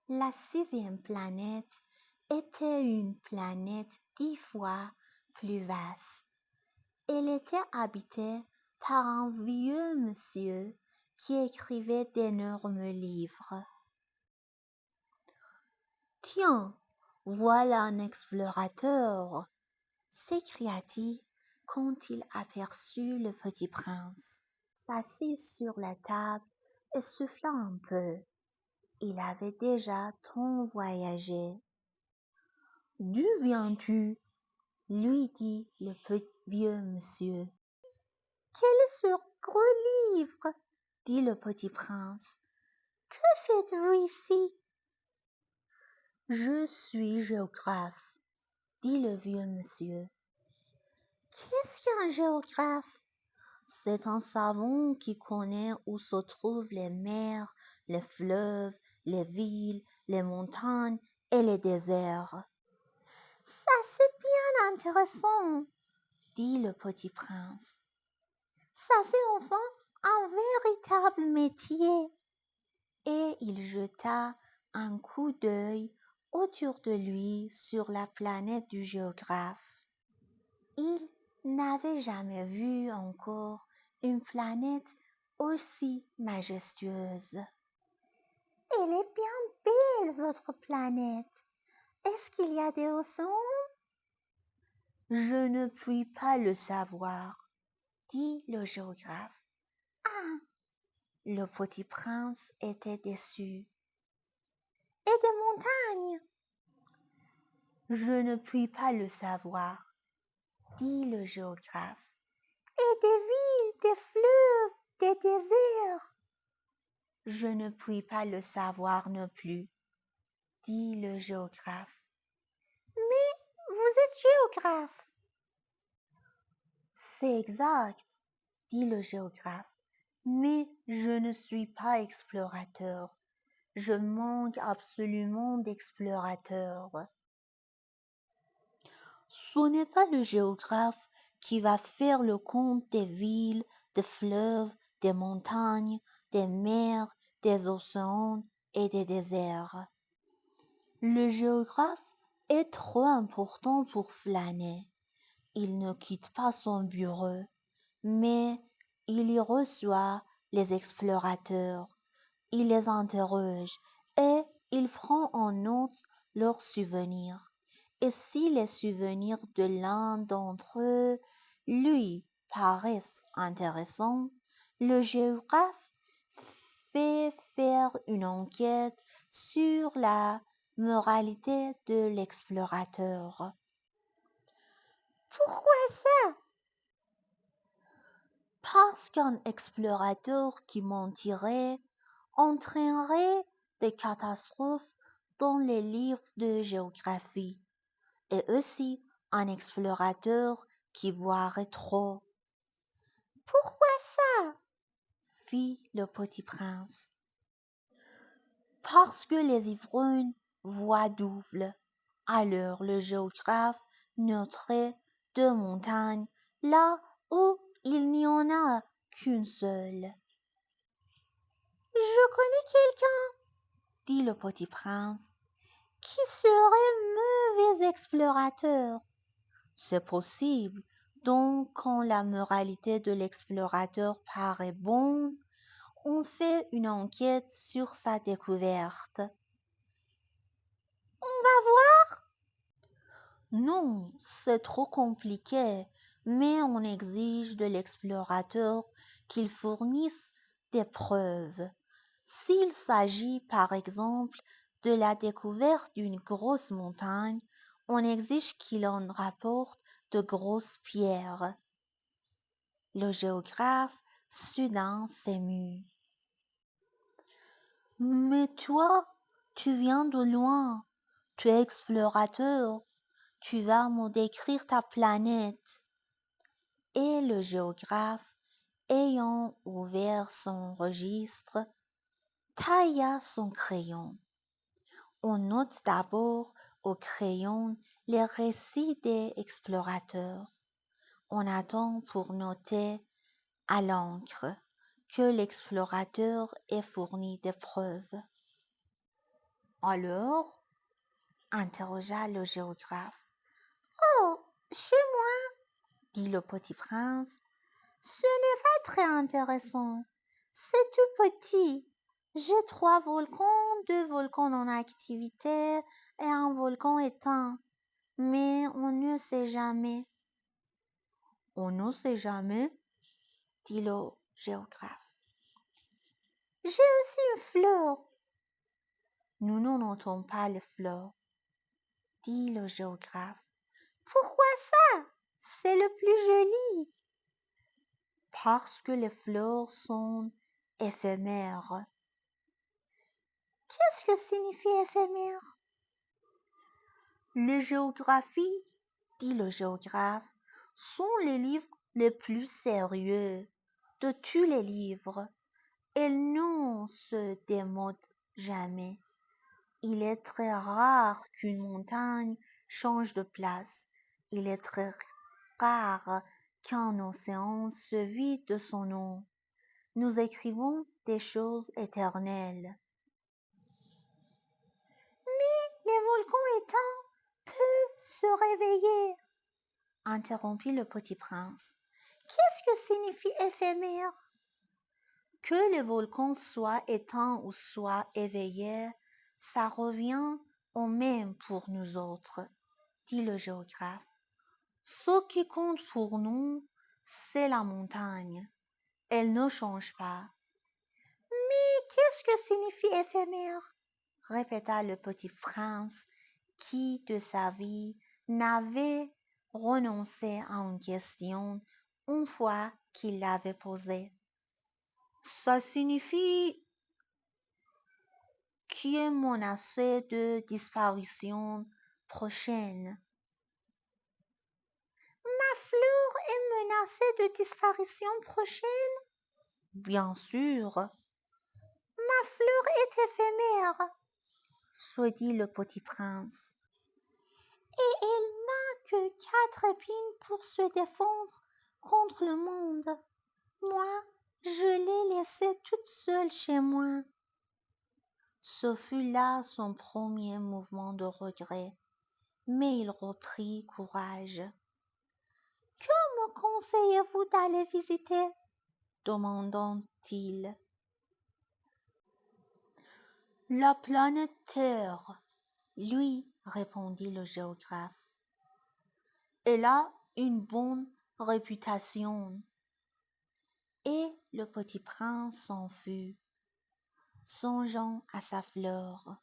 La sixième planète était une planète 10 fois plus vaste. Elle était habitée par un vieux monsieur qui écrivait d'énormes livres. Tiens, voilà un explorateur, s'écria-t-il quand il aperçut le petit prince. S'assit sur la table et souffla un peu. Il avait déjà tant voyagé. D'où viens-tu? Lui dit le vieux monsieur. Quel est ce gros livre? Dit le petit prince. Que faites-vous ici? Je suis géographe, dit le vieux monsieur. Qu'est-ce qu'un géographe? C'est un savant qui connaît où se trouvent les mers, les fleuves, les villes, les montagnes et les déserts. Ça, c'est bien intéressant, dit le petit prince. Ça, c'est enfin un véritable métier. Et il jeta un coup d'œil autour de lui sur la planète du géographe. Il n'avait jamais vu encore une planète aussi majestueuse. Elle est bien belle, votre planète. Est-ce qu'il y a des océans? Je ne puis pas le savoir, dit le géographe. Ah, le petit prince était déçu. Et des montagnes? Je ne puis pas le savoir, dit le géographe. Et des villes, des fleuves, des déserts? Je ne puis pas le savoir non plus, dit le géographe. Mais vous êtes géographe. C'est exact, dit le géographe, mais je ne suis pas explorateur. Je manque absolument d'explorateurs. Ce n'est pas le géographe qui va faire le compte des villes, des fleuves, des montagnes, des mers, des océans et des déserts. Le géographe est trop important pour flâner. Il ne quitte pas son bureau, mais il y reçoit les explorateurs, il les interroge et il prend en note leurs souvenirs. Et si les souvenirs de l'un d'entre eux lui paraissent intéressants, le géographe fait faire une enquête sur la moralité de l'explorateur. Pourquoi ça? Parce qu'un explorateur qui mentirait entraînerait des catastrophes dans les livres de géographie, et aussi un explorateur qui boirait trop. Pourquoi ça? Fit le petit prince. Parce que les ivrognes voient double. Alors le géographe noterait deux montagnes là où il n'y en a qu'une seule. Je connais quelqu'un, dit le petit prince, qui serait mauvais explorateur. C'est possible, donc quand la moralité de l'explorateur paraît bonne, on fait une enquête sur sa découverte. On va voir? Non, c'est trop compliqué, mais on exige de l'explorateur qu'il fournisse des preuves. S'il s'agit par exemple de la découverte d'une grosse montagne, on exige qu'il en rapporte de grosses pierres. Le géographe soudain s'émut. Mais toi, tu viens de loin, tu es explorateur, tu vas me décrire ta planète. Et le géographe, ayant ouvert son registre, tailla son crayon. On note d'abord au crayon les récits des explorateurs. On attend pour noter à l'encre que l'explorateur ait fourni des preuves. Alors, interrogea le géographe. Oh, chez moi, dit le petit prince, ce n'est pas très intéressant. C'est tout petit. J'ai 3 volcans, 2 volcans en activité et un volcan éteint. Mais on ne sait jamais. On ne sait jamais, dit le géographe. J'ai aussi une fleur. Nous ne notons pas les fleurs, dit le géographe. Pourquoi ça? C'est le plus joli. Parce que les fleurs sont éphémères. Qu'est-ce que signifie éphémère? Les géographies, dit le géographe, sont les livres les plus sérieux de tous les livres. Elles ne se démodent jamais. Il est très rare qu'une montagne change de place. Il est très rare qu'un océan se vide de son eau. Nous écrivons des choses éternelles. Les volcans éteints peuvent se réveiller, interrompit le petit prince. Qu'est-ce que signifie éphémère? Que les volcans soient éteints ou soient éveillés, ça revient au même pour nous autres, dit le géographe. Ce qui compte pour nous, c'est la montagne. Elle ne change pas. Mais qu'est-ce que signifie éphémère? Répéta le petit prince qui, de sa vie, n'avait renoncé à une question une fois qu'il l'avait posée. Ça signifie qui est menacé de disparition prochaine. Ma fleur est menacée de disparition prochaine? Bien sûr. Ma fleur est éphémère, se dit le petit prince. Et elle n'a que 4 épines pour se défendre contre le monde. Moi, je l'ai laissée toute seule chez moi. Ce fut là son premier mouvement de regret, mais il reprit courage. Que me conseillez-vous d'aller visiter? Demanda-t-il. La planète Terre, lui, répondit le géographe. Elle a une bonne réputation. Et le petit prince s'enfuit, songeant à sa fleur.